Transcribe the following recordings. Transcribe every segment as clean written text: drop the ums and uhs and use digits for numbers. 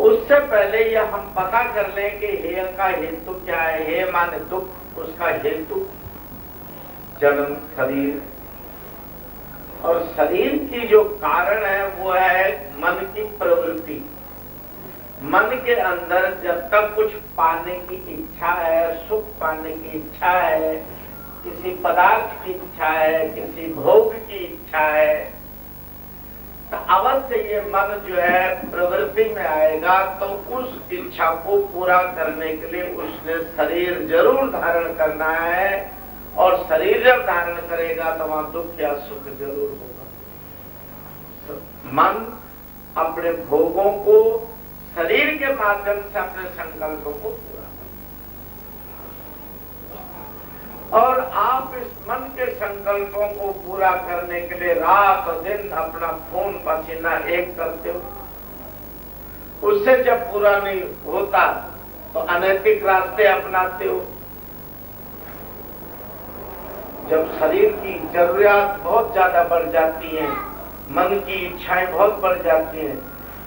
उससे पहले ये हम पता कर लें कि हे का हेतु क्या है। हे माने दुख, उसका हेतु जन्म शरीर, और शरीर की जो कारण है वो है मन की प्रवृत्ति। मन के अंदर जब तक कुछ पाने की इच्छा है, सुख पाने की इच्छा है, किसी पदार्थ की इच्छा है, किसी भोग की इच्छा है, तो अवश्य ये मन जो है प्रवृत्ति में आएगा। तो उस इच्छा को पूरा करने के लिए उसने शरीर जरूर धारण करना है, और शरीर जब धारण करेगा तो वहां दुख या सुख जरूर होगा। मन अपने भोगों को शरीर के माध्यम से अपने संकल्पों को पूरा करता, और आप इस मन के संकल्पों को पूरा करने के लिए रात और दिन अपना खून पसीना एक करते हो। उससे जब पूरा नहीं होता तो अनैतिक रास्ते अपनाते हो। जब शरीर की जरूरियात बहुत ज्यादा बढ़ जाती हैं, मन की इच्छाएं बहुत बढ़ जाती हैं,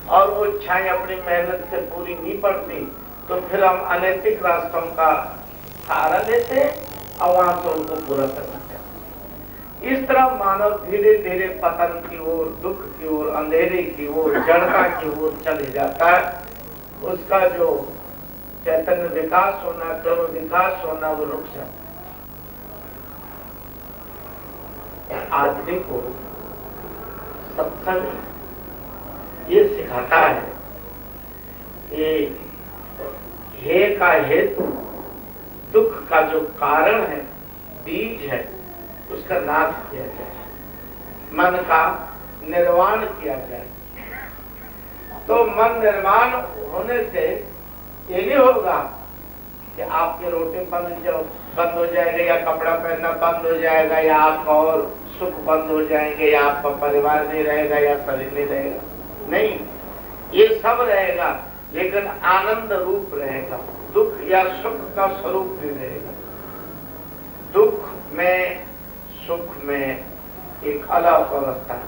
और वो इच्छाएं अपनी मेहनत से पूरी नहीं पड़ती, तो फिर हम अनैतिक रास्तों का सहारा लेते हैं और वहां से उनको पूरा करना चाहते हैं। इस तरह मानव धीरे धीरे पतन की ओर, दुख की ओर, अंधेरे की ओर, जड़ता की ओर चले जाता है। उसका जो चैतन्य विकास होना, कर्म विकास होना, वो रुक जाता है। आदमी को सत्संग ये सिखाता है कि हे का हेतु, दुख का जो कारण है, बीज है, उसका नाश किया जाए, मन का निर्वाण किया जाए। तो मन निर्माण होने से ये नहीं होगा कि आपके रोटी बंद हो जाएगा, या कपड़ा पहनना बंद हो जाएगा, या आपका और सुख बंद हो जाएंगे, या आपका परिवार नहीं रहेगा, या शरीर नहीं रहेगा। नहीं, ये सब रहेगा, लेकिन आनंद रूप रहेगा। दुख या सुख का स्वरूप भी रहेगा। दुख में सुख में एक अलग अवस्था है।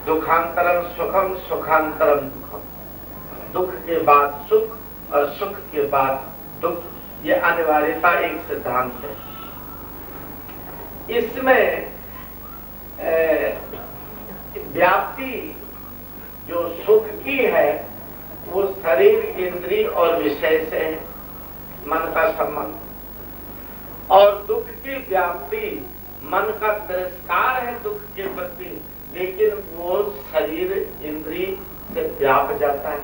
दुखांतरम सुखम, सुखांतरम दुखम। दुख के बाद सुख और सुख के बाद दुख, ये अनिवार्यता एक सिद्धांत है। इसमें व्याप्ति जो सुख की है वो शरीर, इंद्रिय और विषय से है, मन का संबंध, और दुख की व्याप्ति मन का तिरस्कार है दुख के प्रति, लेकिन वो शरीर इंद्रिय से व्याप जाता है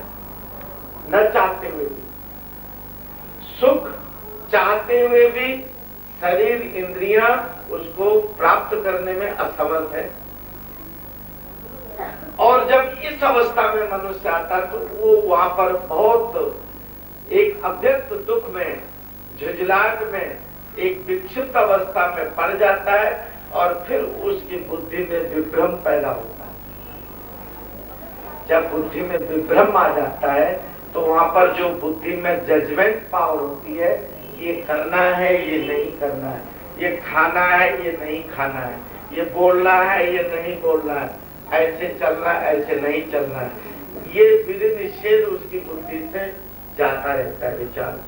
न चाहते हुए भी। सुख चाहते हुए भी शरीर इंद्रियां उसको प्राप्त करने में असमर्थ है, और जब इस अवस्था में मनुष्य आता है तो वो वहां पर बहुत एक अव्यक्त दुख में, झुंझलाहट में, एक विक्षिप्त अवस्था में पड़ जाता है, और फिर उसकी बुद्धि में विभ्रम पैदा होता है। जब बुद्धि में विभ्रम आ जाता है तो वहां पर जो बुद्धि में जजमेंट पावर होती है, ये करना है, ये नहीं करना है, ये खाना है, ये नहीं खाना है, ये बोलना है, ये नहीं बोलना है, ऐसे चलना है, ऐसे नहीं चलना है, ये विधि निषेध उसकी बुद्धि से जाता रहता है विचार।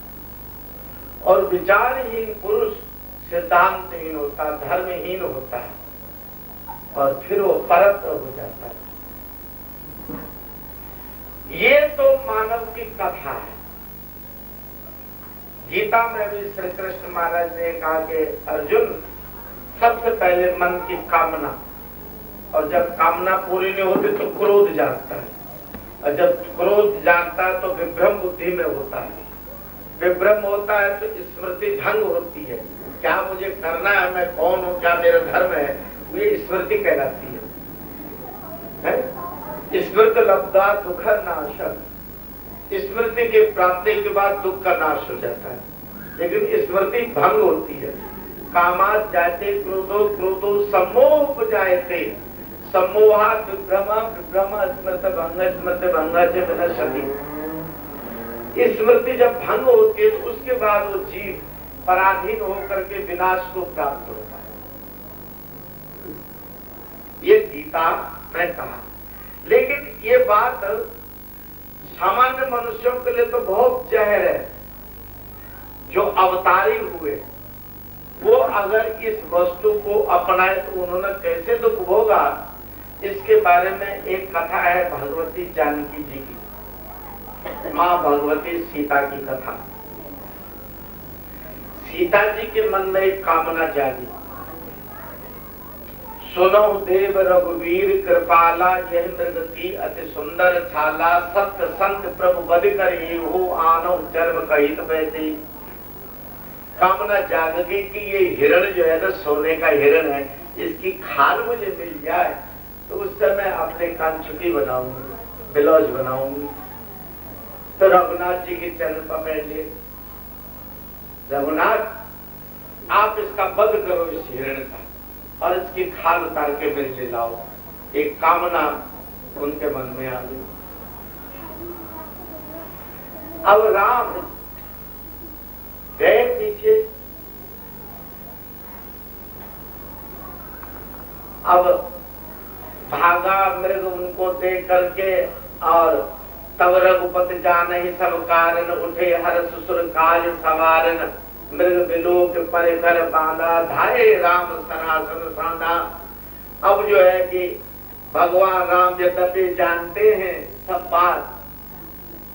और विचारहीन पुरुष सिद्धांतहीन होता है, धर्महीन होता है, और फिर वो परत हो जाता है। ये तो मानव की कथा है। गीता में भी श्री कृष्ण महाराज ने कहा कि अर्जुन, सबसे पहले मन की कामना, और जब कामना पूरी नहीं होती तो क्रोध जागता है, और जब क्रोध जागता है तो विभ्रम बुद्धि में होता है, विभ्रम होता है तो स्मृति भंग होती है। क्या मुझे करना है, मैं कौन हूँ, क्या मेरा धर्म है, ये स्मृति कहलाती है? स्मृति लब्धा दुख नाशक। स्मृति के प्राप्ति के बाद दुख का नाश हो जाता है, लेकिन स्मृति भंग होती है। कामात जाते क्रोधो, क्रोधो सम्मोह उपजायते, सम्मोहात् विभ्रमा, विभ्रम स्मृत भंग, स्मृत भंगा च विनश्यति। स्मृति जब भंग होती है तो उसके बाद वो जीव पराधीन होकर के विनाश को प्राप्त होता है। ये गीता में कहा, लेकिन ये बात सामान्य मनुष्यों के लिए तो बहुत जहर है। जो अवतारी हुए वो अगर इस वस्तु को अपनाए तो उन्होंने कैसे दुख भोगा, इसके बारे में एक कथा है भगवती जानकी जी की, माँ भगवती सीता की कथा। सीता जी के मन में एक कामना जागी, सुनो देव रघुवीर कृपाला, यह मृग की अति सुंदर छाला, सत्य संत प्रभु बद कर ही हो, आनो जन्म कहित बैठी। कामना जाग गई कि ये हिरण जो है ना सोने का हिरण है, इसकी खाल मुझे मिल जाए तो उस समय अपने कांचुकी बनाऊंगी, ब्लाउज बनाऊंगी। तो रघुनाथ जी के चरण पकड़ लिए, रघुनाथ आप इसका वध करो इस हिरण का, और इसकी खाल उतार के मेरे लिए लाओ। एक कामना उनके मन में आ गई। अब राम गए पीछे, अब भागा मृग उनको देख करके, और तब रघुपति जान ही सब कारण, उठे हर ससुर काज सवारन, मृग विलोक परिकर बांधा, धाये राम सनासन सांधा। अब जो है कि भगवान राम यद्यपि जानते हैं सब बात,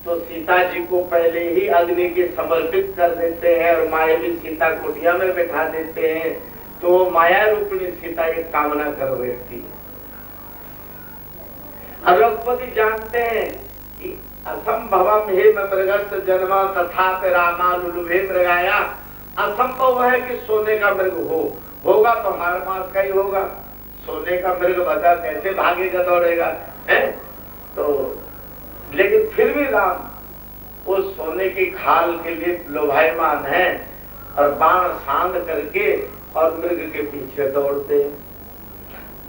तो सीता जी को पहले ही अग्नि के समर्पित कर देते हैं और मायावी सीता कुटिया में बैठा देते हैं। तो माया रूपिणी सीता एक कामना कर बैठती है। और रघुपति जानते हैं कि असंभवम हे मृगस्य जन्म तथापि रामानुलुभे मृगाया, असंभव है कि सोने का मृग होगा तो हर मास का ही होगा। सोने का मृग बता कैसे भागेगा दौड़ेगा है? तो लेकिन फिर भी राम उस सोने की खाल के लिए लोभायमान है और बाण सांध करके और मृग के पीछे दौड़ते,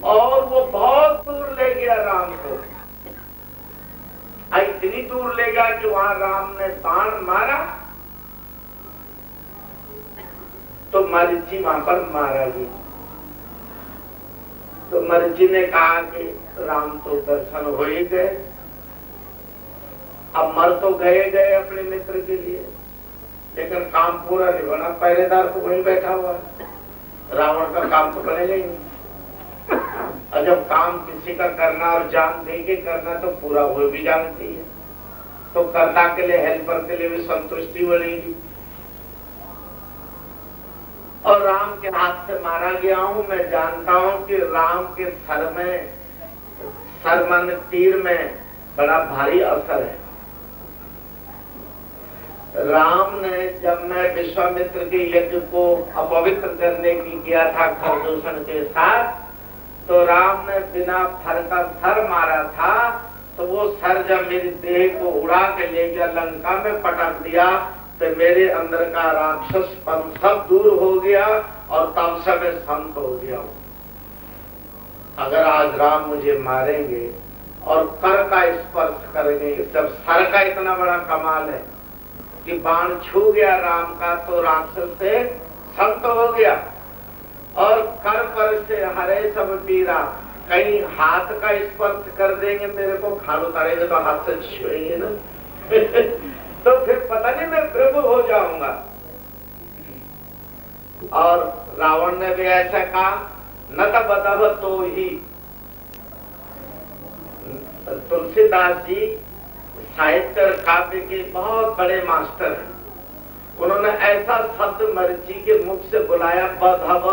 और वो बहुत दूर ले गया राम को। इतनी दूर ले गया कि वहां राम ने बाण मारा तो मरीचि वहां पर मारा गया। तो मरीचि ने कहा कि राम तो दर्शन हो ही गए, अब मर तो गए अपने मित्र के लिए, लेकिन काम पूरा नहीं बना। पहरेदार तो वहीं बैठा हुआ है, रावण का काम तो बनेगा ही नहीं। और जब काम किसी का करना और जान दे के करना तो पूरा हो भी जानती है, तो कर्ता के लिए हेल्पर के लिए भी संतुष्टि बनेगी। और राम के हाथ से मारा गया हूं। मैं जानता हूं कि राम के सर में तीर में बड़ा भारी असर है। राम ने जब मैं विश्वामित्र के यज्ञ को अपवित्र करने की किया था खरदूषण के साथ, तो राम ने बिना फर का सर मारा था। तो वो सर जब मेरी देह को उड़ा के ले गया, लंका में पटक दिया, तो मेरे अंदर का राक्षसपन सब दूर हो गया और तब से मैं संत हो गया हूं। अगर आज राम मुझे मारेंगे और कर का स्पर्श करेंगे, जब सर का इतना बड़ा कमाल है कि बाण छू गया राम का तो राक्षस से संत हो गया, और कर पर से हरे सब पीरा, कहीं हाथ का स्पर्श कर देंगे मेरे को, खाल उतारेंगे तो हाथ से छुएंगे ना तो फिर पता नहीं मैं प्रभु हो जाऊंगा। और रावण ने भी ऐसा कहा, न तब बतव तो ही। तुलसीदास जी साहित्य काव्य के बहुत बड़े मास्टर हैं। उन्होंने ऐसा शब्द मरीचि के मुख से बुलाया, बधव।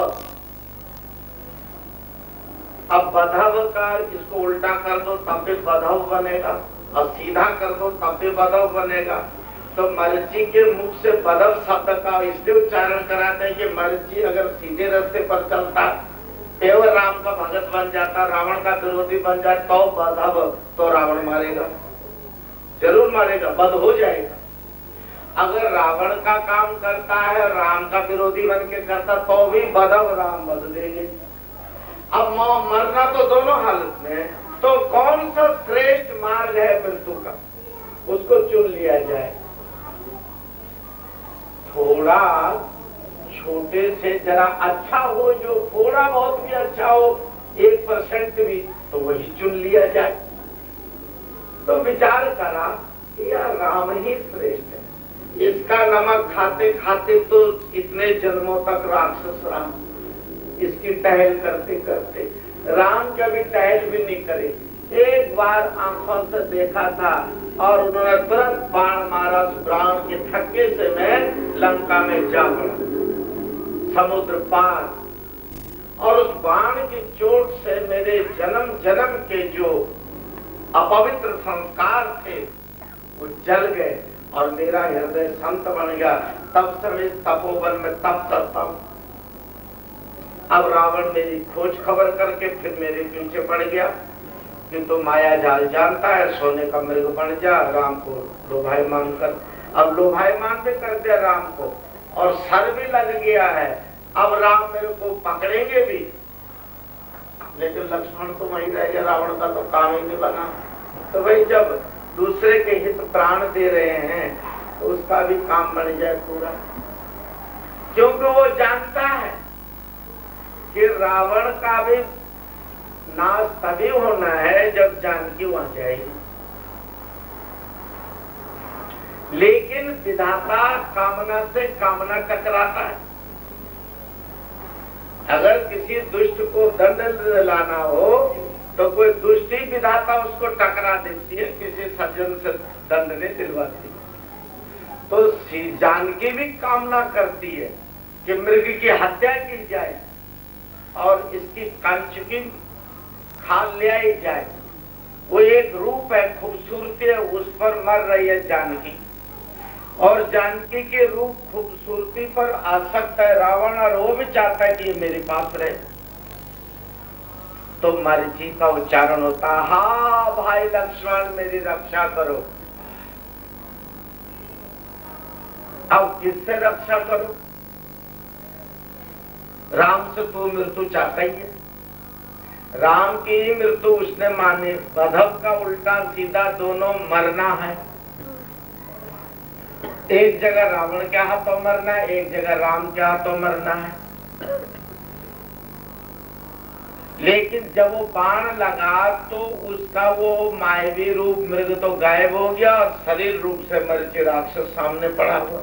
अब बधव का इसको उल्टा कर दो तब भी बधव बनेगा, और सीधा कर दो तब भी बधव बनेगा। तो मरीचि के मुख से बधव शब्द का इसलिए उच्चारण कराते हैं कि मरीचि अगर सीधे रास्ते पर चलता केवल राम का भगत बन जाता, रावण का विरोधी बन जाए, तो बधव, तो रावण मारेगा, जरूर मारेगा, बध हो जाएगा। अगर रावण का काम करता है, राम का विरोधी बन के करता, तो भी बधव राम बध देंगे। अब मरना तो दोनों हालत में, तो कौन सा श्रेष्ठ मार्ग है मृत्यु का, उसको चुन लिया जाए। थोड़ा छोटे से जरा अच्छा हो, जो थोड़ा बहुत भी अच्छा हो, 1% भी, तो वही चुन लिया जाए। तो विचार करा या राम ही श्रेष्ठ है। इसका नमक खाते खाते तो इतने जन्मों तक राक्षस रहा, इसकी टहल करते करते राम कभी टहल भी नहीं करे। एक बार आंखों से देखा था और उन्होंने तुरंत बाण मारा, प्राण के थक्के से मैं लंका में जा पड़ा, समुद्र पार। और उस बाण की चोट से मेरे जन्म जन्म के जो अपवित्र संस्कार थे वो जल गए और मेरा हृदय संत बन गया। तब से मैं तपोवन में तप करता हूं। अब रावण मेरी खोज खबर करके फिर मेरे पीछे पड़ गया कि तो माया जाल जानता है, सोने का मृग बन जा, राम को लोभायमान कर। अब लोभायमान भी कर दिया राम को और सर भी लग गया है। अब राम मेरे को पकड़ेंगे भी, लेकिन लक्ष्मण तो वहीं रह गया, रावण का तो काम ही नहीं बना। तो भाई जब दूसरे के हित प्राण दे रहे हैं तो उसका भी काम बन जाए पूरा, क्योंकि वो जानता है कि रावण का भी नाश तभी होना है जब जानकी वहां जाएगी। लेकिन विधाता कामना से कामना टकराता है। अगर किसी दुष्ट को दंड दिलाना हो तो कोई दुष्ट ही विधाता उसको टकरा देती है, किसी सज्जन से दंड नहीं दिलवाती। तो जानकी भी कामना करती है कि मृग की हत्या की जाए और इसकी कंचुकी खाल ले आई जाए। वो एक रूप है, खूबसूरती है, उस पर मर रही है जानकी, और जानकी के रूप खूबसूरती पर आसक्त है रावण, और वो भी चाहता है कि ये मेरे पास रहे। तो मर्जी का उच्चारण होता है, हाँ भाई लक्ष्मण मेरी रक्षा करो। अब किससे रक्षा करो? राम से तू मृत्यु चाहता ही है, राम की मृत्यु उसने मानी। बधव का उल्टा सीधा दोनों मरना है। एक जगह रावण के हाथों मरना है, एक जगह राम के हाथों मरना है। लेकिन जब वो बाण लगा तो उसका वो मायवी रूप मृग तो गायब हो गया और शरीर रूप से मरीचि राक्षस सामने पड़ा हुआ।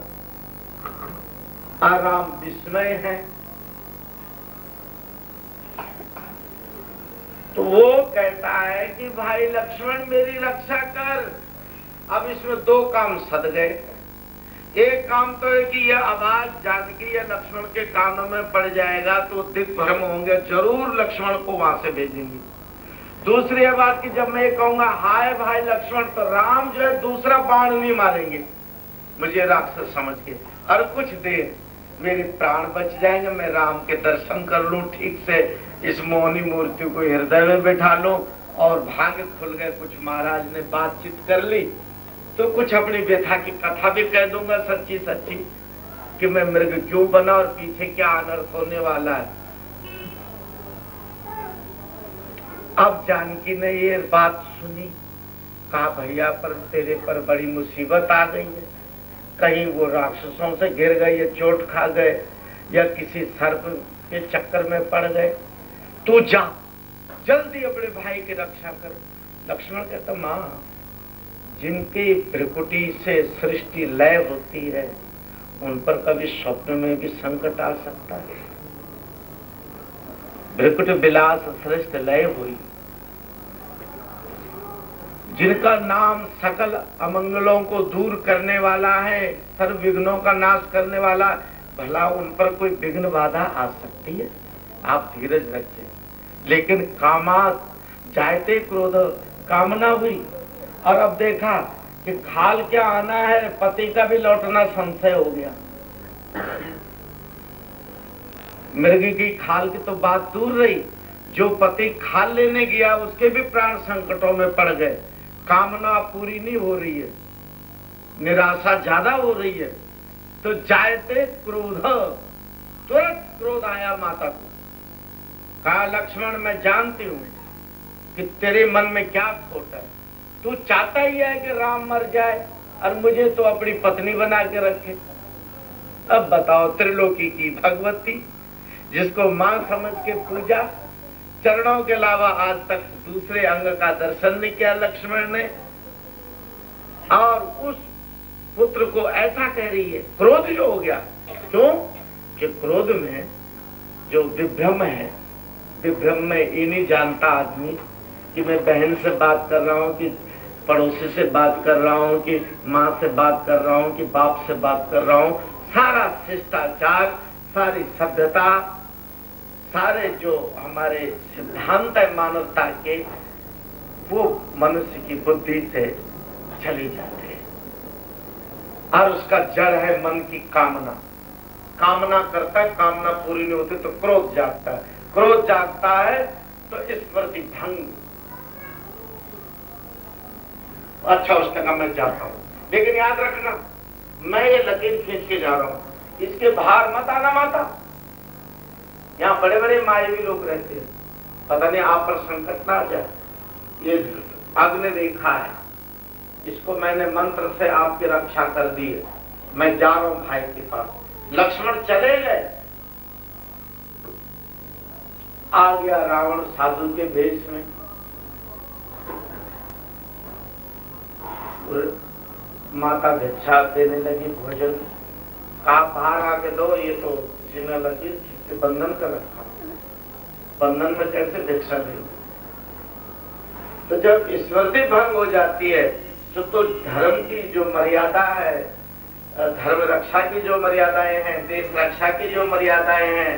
राम विस्मय है। तो वो कहता है कि भाई लक्ष्मण मेरी रक्षा कर। अब इसमें दो काम सद गए। एक काम तो है कि यह आवाज जानकी या लक्ष्मण के कानों में पड़ जाएगा तो दिग्भ्रम होंगे, जरूर लक्ष्मण को वहां से भेजेंगे। दूसरी बात कि जब मैं ये कहूंगा हाय भाई लक्ष्मण, तो राम जो है दूसरा बाण नहीं मारेंगे मुझे राक्षस समझ के, और कुछ देर मेरे प्राण बच जाएंगे, मैं राम के दर्शन कर लूं ठीक से, इस मोहनी मूर्ति को हृदय में बैठा लूं, और भाग्य खुल गए, कुछ महाराज ने बातचीत कर ली तो कुछ अपनी व्यथा की कथा भी कह दूंगा सच्ची सच्ची कि मैं मृग क्यों बना और पीछे क्या अनर्थ होने वाला है। अब जानकी ने ये बात सुनी, कहा भैया पर तेरे पर बड़ी मुसीबत आ गई है, कहीं वो राक्षसों से घिर गए या चोट खा गए या किसी सर्प के चक्कर में पड़ गए, तू जा जल्दी अपने भाई की रक्षा कर। लक्ष्मण कहता माँ, जिनकी भ्रिकुटी से सृष्टि लय होती है उन पर कभी स्वप्न में भी संकट आ सकता है। भ्रिकुट विलास सृष्टि लय हुई, जिनका नाम सकल अमंगलों को दूर करने वाला है, सर्व विघ्नों का नाश करने वाला, भला उन पर कोई विघ्न बाधा आ सकती है? आप धीरज रखें। लेकिन कामात जायते क्रोध, कामना हुई और अब देखा कि खाल क्या आना है, पति का भी लौटना संशय हो गया। मृग की खाल की तो बात दूर रही, जो पति खाल लेने गया उसके भी प्राण संकटों में पड़ गए। कामना पूरी नहीं हो रही है, निराशा ज्यादा हो रही है। तो जायते क्रोध, तुरंत क्रोध आया माता को। कहा लक्ष्मण मैं जानती हूं कि तेरे मन में क्या खोट है, तू चाहता ही है कि राम मर जाए और मुझे तो अपनी पत्नी बना के रखे। अब बताओ, त्रिलोकी की भगवती जिसको मां समझ के पूजा, चरणों के अलावा आज तक दूसरे अंग का दर्शन नहीं किया लक्ष्मण ने, और उस पुत्र को ऐसा कह रही है, क्रोध जो हो गया। क्यों कि क्रोध में जो विभ्रम है, विभ्रम में ये नहीं जानता आदमी कि मैं बहन से बात कर रहा हूँ, कि पड़ोसी से बात कर रहा हूँ, कि माँ से बात कर रहा हूँ, कि बाप से बात कर रहा हूँ। सारा शिष्टाचार, सारी सभ्यता, सारे जो हमारे सिद्धांत है मानवता के, वो मनुष्य की बुद्धि से चली जाते हैं। और उसका जड़ है मन की कामना। कामना करता है, कामना पूरी नहीं होती तो क्रोध जागता है, क्रोध जागता है तो स्मृति भंग। अच्छा, उसने कहा मैं जाता हूं, लेकिन याद रखना मैं ये लकीर खींच के जा रहा हूं, इसके बाहर मत आना माता। यहाँ बड़े बड़े मायावी लोग रहते हैं, पता नहीं आप पर संकट ना आ जाए। ये अग्नि रेखा है, इसको मैंने मंत्र से आपकी रक्षा कर दी है। मैं जा रहा हूं भाई के पास। लक्ष्मण चले गए। आ गया रावण साधु के वेश में। माता भिक्षा देने लगी भोजन। कहा बाहर आके दो, ये तो जीना लगी, बंधन कर रखा, बंधन में कैसे भिक्षा देंगे। तो जब स्मृति भंग हो जाती है तो धर्म की जो मर्यादा है, धर्म रक्षा की जो मर्यादाएं हैं, देश रक्षा की जो मर्यादाएं हैं,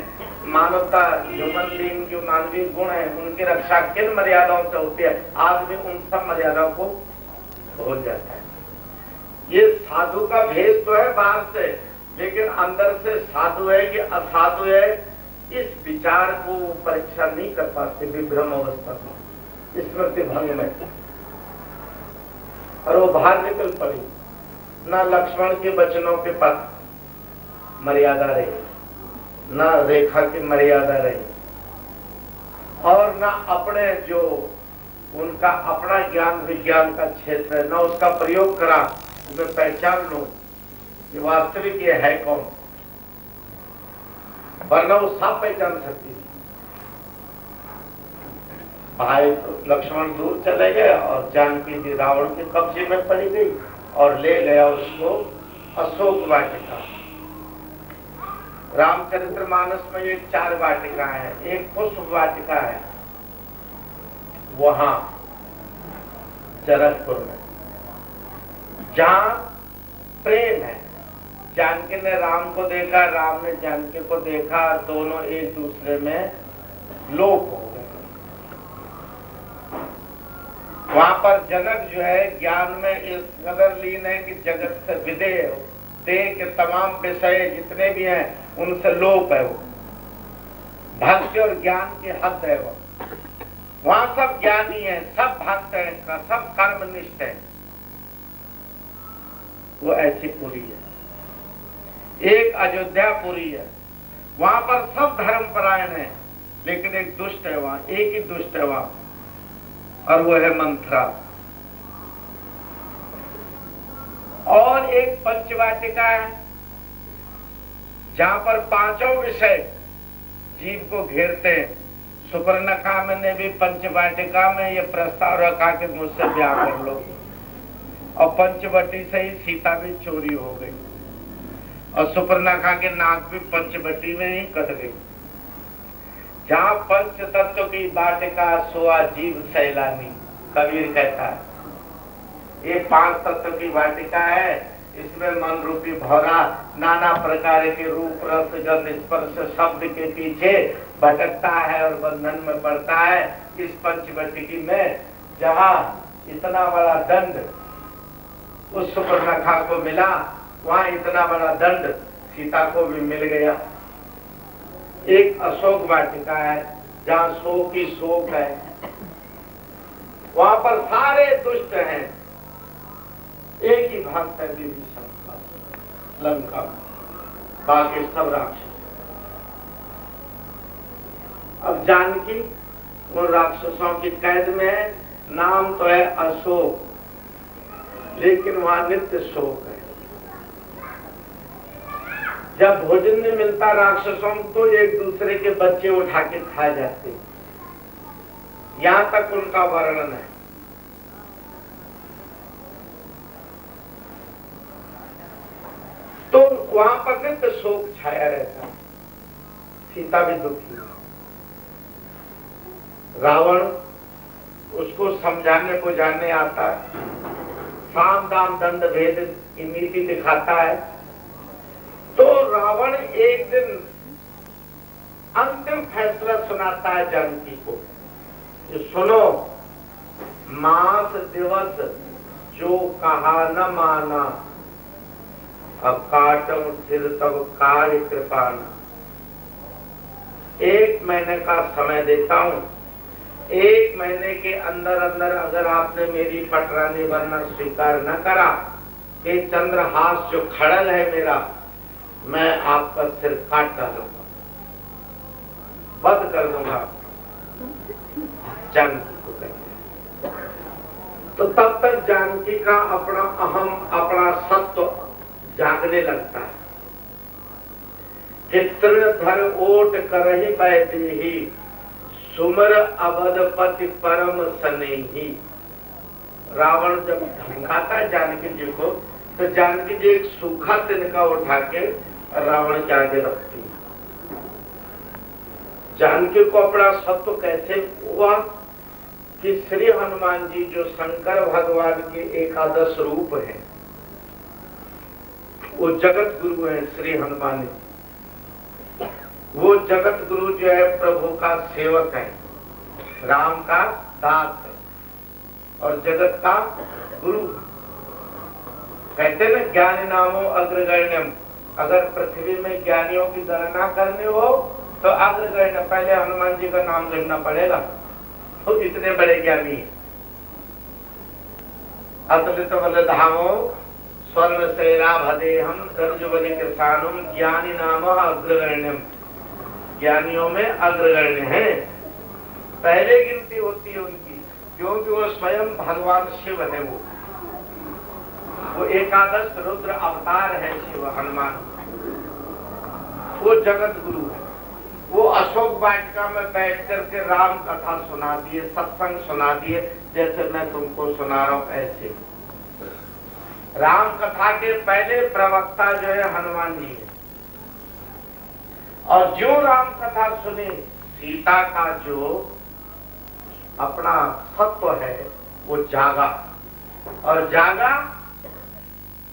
मानवता, ह्यूमन बीइंग जो मानवीय गुण है, उनकी रक्षा किन मर्यादाओं से होती है, आदमी उन सब मर्यादाओं को भूल जाता है। ये साधु का भेष तो है बाहर से, लेकिन अंदर से साधु है कि असाधु है, इस विचार को परीक्षा नहीं कर पाते विभ्रम अवस्था में, स्मृति भंग में। और वो बाहर निकल पड़ी। ना लक्ष्मण के वचनों के पास मर्यादा रही, ना रेखा की मर्यादा रही, और ना अपने जो उनका अपना ज्ञान विज्ञान का क्षेत्र है, ना उसका प्रयोग करा। मैं पहचान लूं कि वास्तविक ये है कौन, वरना वो सब पहचान सकती थी। भाई तो लक्ष्मण दूर चले गए और जानकी जी रावण के कब्जे में पड़ी गई और ले गया उसको अशोक वाटिका। रामचरितमानस में ये 4 वाटिका है। एक पुष्प वाटिका है वहां जनकपुर में, जहां प्रेम है। जानकी ने राम को देखा, राम ने जानकी को देखा, दोनों एक दूसरे में लोप हो गए। वहां पर जनक जो है ज्ञान में इस कदर लीन है कि जगत से विदेह, देह के तमाम विषय जितने भी हैं उनसे लोप है। वो भक्ति और ज्ञान की हद है। वो वहां सब ज्ञानी है, सब भक्त है, सब कर्मनिष्ठ है। वो ऐसी पुरी है। एक अयोध्यापुरी है, वहां पर सब धर्मपरायण है, लेकिन एक दुष्ट है वहां, एक ही दुष्ट है वहां, और वो है मंथरा। और एक पंचवाटिका है जहां पर 5 विषय जीव को घेरते हैं। सुपर्णखा में ने भी पंचवाटिका में ये प्रस्ताव रखा कि मुझसे ब्याह कर लो, और पंचवटी से ही सीता भी चोरी हो गई, और सुपर्णखा के नाक भी पंचवटी में ही कट गई। जहां पंच तत्व की वाटिका सोआ जीव सैलानी, कबीर कहता है। ये 5 तत्व की वाटिका है, इसमें मन रूपी भौरा नाना प्रकार के रूप रस गंध स्पर्श शब्द के पीछे भटकता है और बंधन में पड़ता है। इस पंचवटी में जहां इतना बड़ा दंड उस सुपर्णखा को मिला, वहां इतना बड़ा दंड सीता को भी मिल गया। एक अशोक वाटिका है जहां शोक ही शोक है, वहां पर सारे दुष्ट हैं, एक ही भक्त है विभीषण लंका, बाकी सब राक्षस। अब जानकी वो राक्षसों की कैद में है। नाम तो है अशोक, लेकिन वहां नित्य शोक है। जब भोजन नहीं मिलता राक्षसों को, एक दूसरे के बच्चे उठा के खा जाते, यहां तक उनका वर्णन है। तो वहां पर नित्य शोक छाया रहता है। सीता भी दुखी। रावण उसको समझाने बुझाने आता है, साम दाम दंड भेद की नीति दिखाता है। तो रावण एक दिन अंतिम फैसला सुनाता है जानकी को, सुनो, मास दिवस जो कहा न माना, अब काटम फिर तब कार्य कृपाना। 1 महीने का समय देता हूं, 1 महीने के अंदर अंदर अगर आपने मेरी पटरानी बनना स्वीकार न करा, कि चंद्रहास जो खड़ल है मेरा, मैं आपका सिर काट डालूंगा, वध कर दूंगा। जानकी को कहते। तो तब तक जानकी का अपना अहम, अपना सत्व जागने लगता है। चित्र धर ओट करहि बैदेही, सुमर अवधपति परम स्नेही। रावण जब धमकाता है जानकी जी को, तो जानकी जी एक सूखा तिनका उठा के रावण के आगे रखती है। जानकी को अपना सत्व कैसे हुआ कि श्री हनुमान जी जो शंकर भगवान के एकादश रूप हैं, वो जगत गुरु है। श्री हनुमान वो जगत गुरु जो है प्रभु का सेवक है, राम का दास है और जगत का गुरु। कहते ना ज्ञानी नामो अग्रगण्यम, अगर पृथ्वी में ज्ञानियों की गणना करनी हो तो अग्रगण्य पहले हनुमान जी का नाम लेना पड़ेगा, तो इतने बड़े ज्ञानी है। अतुलित बलधामो स्वर्ण शैराभदेहम गर्जुबलि कृशानुम ज्ञानी नाम अग्रगण्यम। ज्ञानियों में अग्रगण्य है, पहले गिनती होती है उनकी, क्योंकि वो स्वयं भगवान शिव है। वो एकादश रुद्र अवतार है शिव हनुमान। वो जगत गुरु है। वो अशोक वाटिका में बैठ करके राम कथा सुना दिए, सत्संग सुना दिए, जैसे मैं तुमको सुना रहा हूं ऐसे। राम कथा के पहले प्रवक्ता जो है हनुमान जी है। और जो राम कथा सुनी, सीता का जो अपना सत्व है वो जागा, और जागा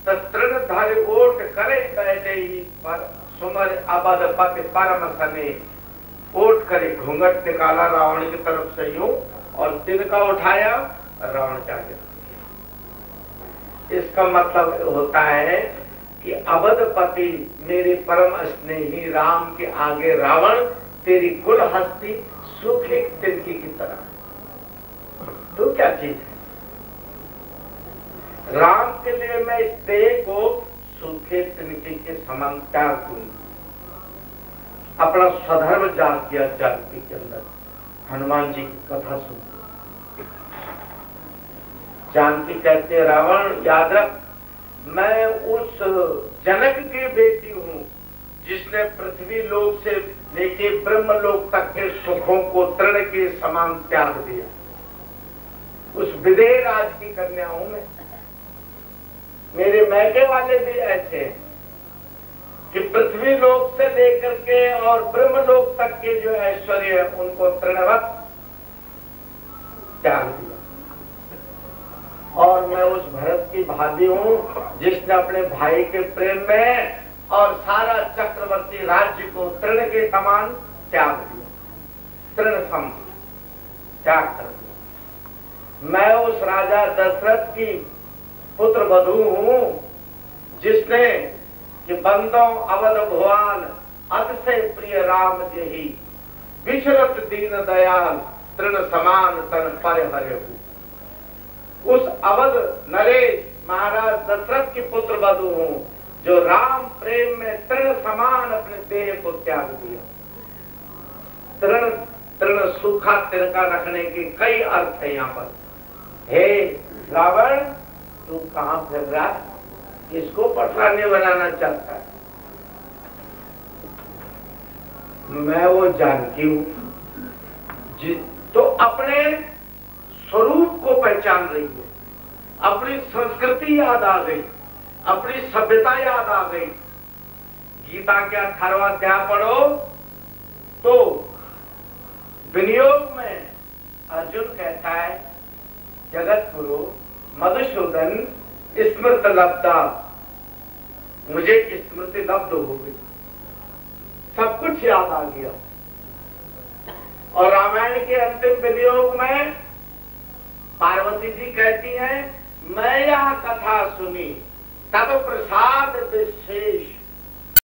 तो तृणधर ओट करे बैठे ही पर सुमर अबध पति परम सने। ओट करे, घूंघट निकाला रावण की तरफ से यूं, और तिनका उठाया रावण के आगे। इसका मतलब होता है कि अवधपति मेरे परम स्नेही राम के आगे रावण तेरी कुल हस्ती सूखे तिनकी की तरह। तो क्या चीज है? राम के लिए मैं इस देह को सूखे तिनके के समान त्याग दूंगी। अपना स्वधर्म जाग दिया जानकी के अंदर हनुमान जी की कथा सुनते। जानकी कहते रावण याद रख, मैं उस जनक की बेटी हूँ जिसने पृथ्वी लोक से लेके ब्रह्म लोक तक के सुखों को तृण के समान त्याग दिया। उस विदेह राज की कन्या हूं मैं। मेरे मैके वाले भी ऐसे हैं कि पृथ्वी लोक से लेकर के और ब्रह्म लोक तक के जो ऐश्वर्य है उनको तृणवत त्याग दिया। और मैं उस भरत की भाभी हूं जिसने अपने भाई के प्रेम में और सारा चक्रवर्ती राज्य को तृण के समान त्याग दिया, तृण सम त्याग कर दिया। मैं उस राजा दशरथ की पुत्र वधू हूं जिसने कि बंदों अवध भुआन अतिशय प्रिय राम जेही, विचरत दीन दयाल तृण समान तन पर हरे हूं। उस अवध नरेश महाराज दशरथ की पुत्र वधू हूं जो राम प्रेम में तृण समान अपने देह को त्याग दिया। तृण तृण सूखा तिनका रखने के कई अर्थ है यहाँ पर। हे रावण, तू कहां फिर रहा है? किसको पटरानी बनाना चाहता है? मैं वो जानकी हूं तो अपने स्वरूप को पहचान रही है। अपनी संस्कृति याद आ गई, अपनी सभ्यता याद आ गई, गीता के 18वां अध्याय पढ़ो तो विनियोग में अर्जुन कहता है, जगत गुरु मधुसूदन स्मृत लब्धा, मुझे स्मृति लब्ध हो गई, सब कुछ याद आ गया। और रामायण के अंतिम विनियोग में पार्वती जी कहती हैं, मैं यह कथा सुनी तब प्रसाद विशेष